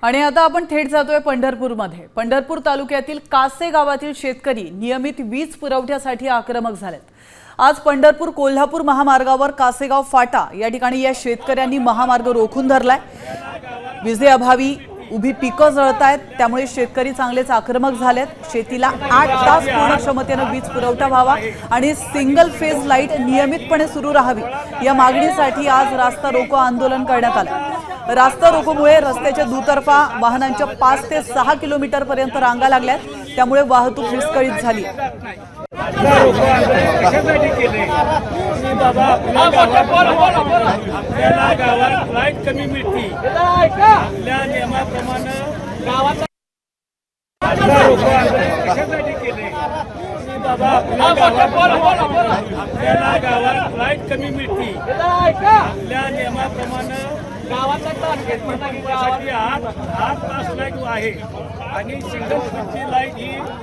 आणि आता आपण थेट जातोय पंढरपूरमध्ये। पंढरपूर तालुक्यातील कासे गावातील शेतकरी नियमित वीज पुरवठ्यासाठी आक्रमक झालेत। आज पंढरपूर कोल्हापूर महामार्गावर कासेगाव फाटा या ठिकाणी या शेतकऱ्यांनी महामार्ग रोखून धरलाय। विजेअभावी उभी पिकं जळतायत, त्यामुळे शेतकरी चांगलेच आक्रमक झालेत। शेतीला 8 तास पूर्ण क्षमतेने वीज पुरवठा व्हावा आणि सिंगल फेज लाईट नियमितपणे सुरू राहावी या मागणीसाठी आज रास्ता रोको आंदोलन करण्यात आले। रास्ता रोकोमुळे रस्त्याच्या दुतर्फा वाहनांच्या 5 ते 6 किलोमीटर पर्यंत रांगा लागल्यात, त्यामुळे वाहतूक विस्कळीत झाली। लाईट कमी मिळते आपल्या नियमाप्रमाणे गावाचा टार्गेट म्हणजे 8 तास लाईट आहे आणि सिंगल लाईट ही